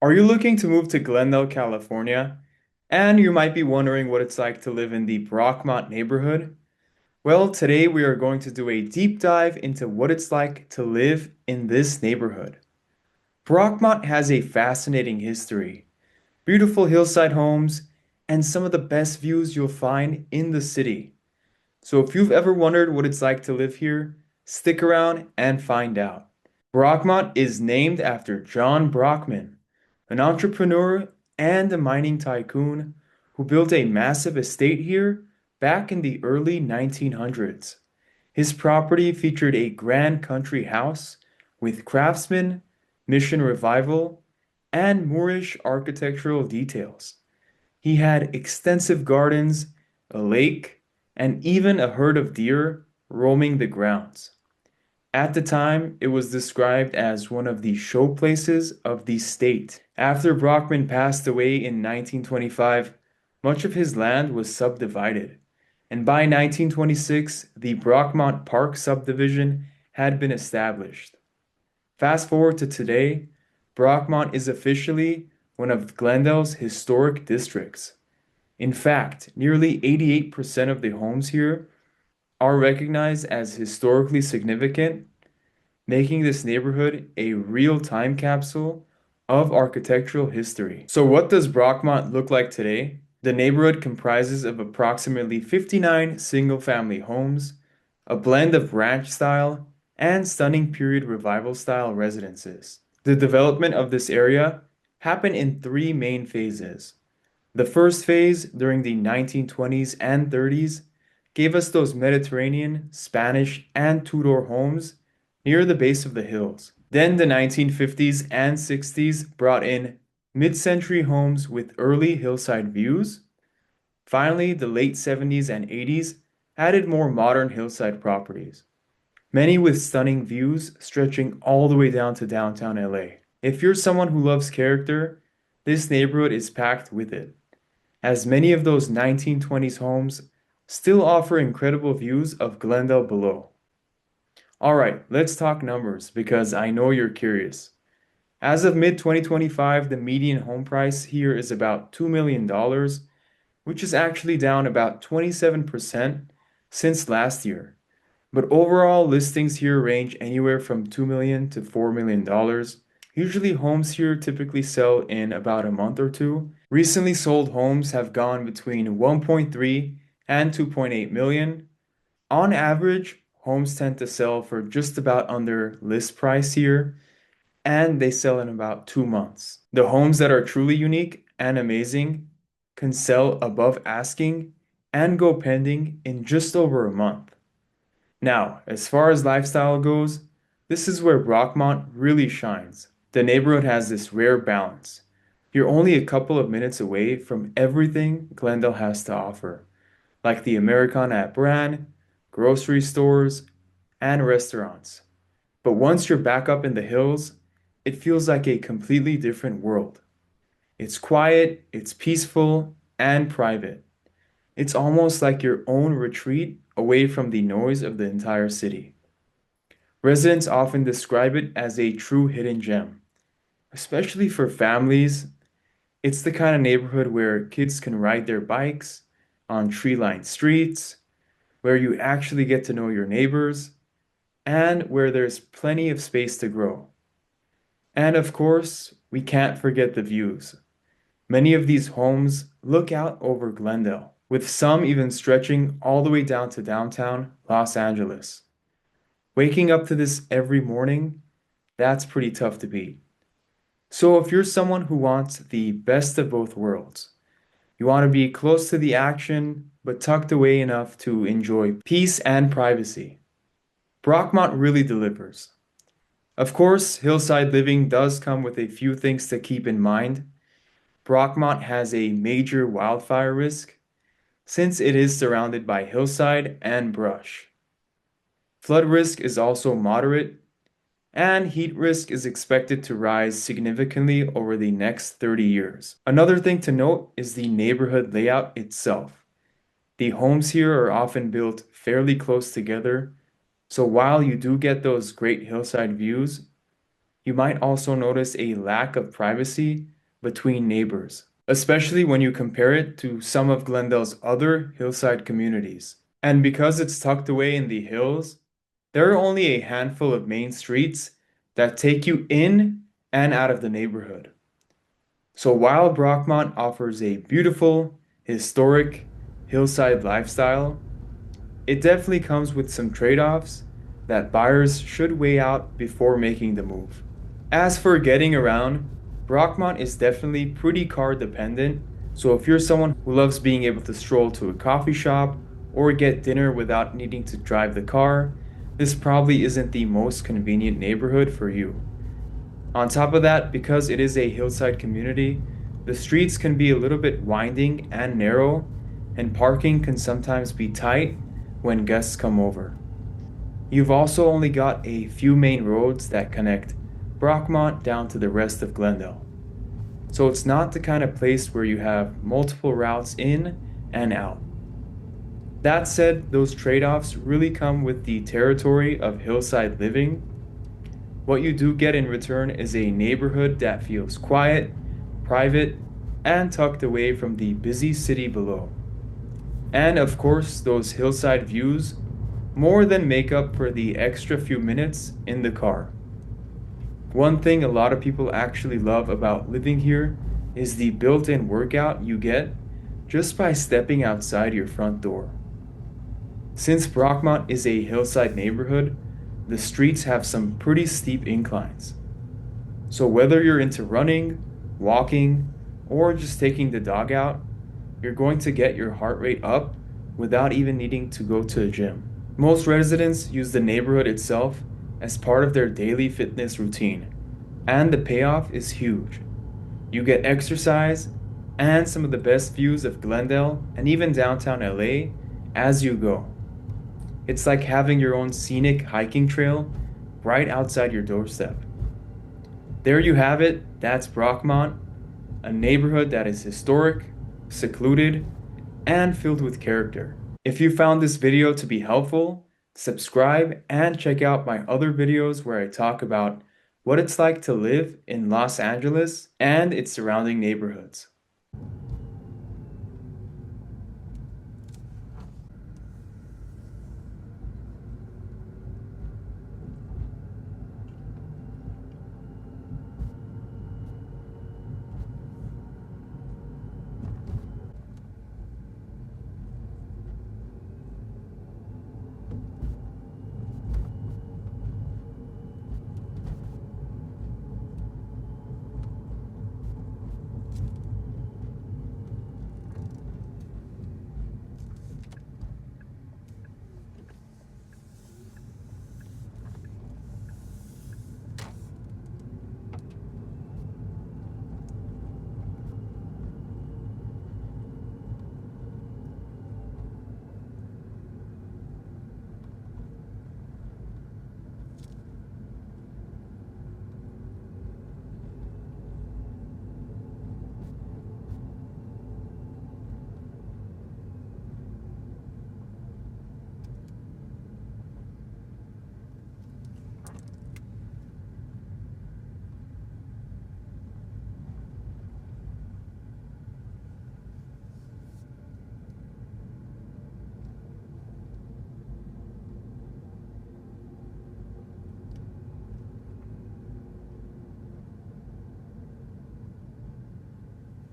Are you looking to move to Glendale, California? And you might be wondering what it's like to live in the Brockmont neighborhood? Well, today we are going to do a deep dive into what it's like to live in this neighborhood. Brockmont has a fascinating history, beautiful hillside homes, and some of the best views you'll find in the city. So if you've ever wondered what it's like to live here, stick around and find out. Brockmont is named after John Brockman, an entrepreneur and a mining tycoon who built a massive estate here back in the early 1900s. His property featured a grand country house with craftsman, mission revival, and Moorish architectural details. He had extensive gardens, a lake, and even a herd of deer roaming the grounds. At the time, it was described as one of the showplaces of the state. After Brockman passed away in 1925, much of his land was subdivided, and by 1926, the Brockmont Park subdivision had been established. Fast forward to today, Brockmont is officially one of Glendale's historic districts. In fact, nearly 88% of the homes here are recognized as historically significant, making this neighborhood a real time capsule of architectural history. So, what does Brockmont look like today? The neighborhood comprises of approximately 59 single family homes, a blend of ranch style and stunning period revival style residences. The development of this area happened in three main phases. The first phase, during the 1920s and 30s, gave us those Mediterranean, Spanish, and Tudor homes near the base of the hills. Then the 1950s and 60s brought in mid-century homes with early hillside views. Finally, the late 70s and 80s added more modern hillside properties, many with stunning views stretching all the way down to downtown LA. If you're someone who loves character, this neighborhood is packed with it, as many of those 1920s homes still offer incredible views of Glendale below. All right, let's talk numbers because I know you're curious. As of mid 2025, the median home price here is about $2 million, which is actually down about 27% since last year. But overall, listings here range anywhere from $2 million to $4 million. Usually, homes here typically sell in about a month or two. Recently sold homes have gone between 1.3 and 2.8 million. On average, homes tend to sell for just about under list price here, and they sell in about 2 months. The homes that are truly unique and amazing can sell above asking and go pending in just over a month. Now, as far as lifestyle goes, this is where Brockmont really shines. The neighborhood has this rare balance. You're only a couple of minutes away from everything Glendale has to offer, like the Americana at Brand, grocery stores, and restaurants. But once you're back up in the hills, it feels like a completely different world. It's quiet, it's peaceful, and private. It's almost like your own retreat away from the noise of the entire city. Residents often describe it as a true hidden gem, especially for families. It's the kind of neighborhood where kids can ride their bikes on tree-lined streets, where you actually get to know your neighbors, and where there's plenty of space to grow. And of course, we can't forget the views. Many of these homes look out over Glendale, with some even stretching all the way down to downtown Los Angeles. Waking up to this every morning, that's pretty tough to beat. So if you're someone who wants the best of both worlds, you want to be close to the action, but tucked away enough to enjoy peace and privacy, Brockmont really delivers. Of course, hillside living does come with a few things to keep in mind. Brockmont has a major wildfire risk since it is surrounded by hillside and brush. Flood risk is also moderate, and heat risk is expected to rise significantly over the next 30 years. Another thing to note is the neighborhood layout itself. The homes here are often built fairly close together, so while you do get those great hillside views, you might also notice a lack of privacy between neighbors, especially when you compare it to some of Glendale's other hillside communities. And because it's tucked away in the hills, there are only a handful of main streets that take you in and out of the neighborhood. So while Brockmont offers a beautiful, historic hillside lifestyle, it definitely comes with some trade-offs that buyers should weigh out before making the move. As for getting around, Brockmont is definitely pretty car dependent, so if you're someone who loves being able to stroll to a coffee shop or get dinner without needing to drive the car, this probably isn't the most convenient neighborhood for you. On top of that, because it is a hillside community, the streets can be a little bit winding and narrow, and parking can sometimes be tight when guests come over. You've also only got a few main roads that connect Brockmont down to the rest of Glendale. So it's not the kind of place where you have multiple routes in and out. That said, those trade-offs really come with the territory of hillside living. What you do get in return is a neighborhood that feels quiet, private, and tucked away from the busy city below. And of course, those hillside views more than make up for the extra few minutes in the car. One thing a lot of people actually love about living here is the built-in workout you get just by stepping outside your front door. Since Brockmont is a hillside neighborhood, the streets have some pretty steep inclines. So whether you're into running, walking, or just taking the dog out, you're going to get your heart rate up without even needing to go to a gym. Most residents use the neighborhood itself as part of their daily fitness routine, and the payoff is huge. You get exercise and some of the best views of Glendale and even downtown LA as you go. It's like having your own scenic hiking trail right outside your doorstep. There you have it, that's Brockmont, a neighborhood that is historic, secluded, and filled with character. If you found this video to be helpful, subscribe and check out my other videos where I talk about what it's like to live in Los Angeles and its surrounding neighborhoods.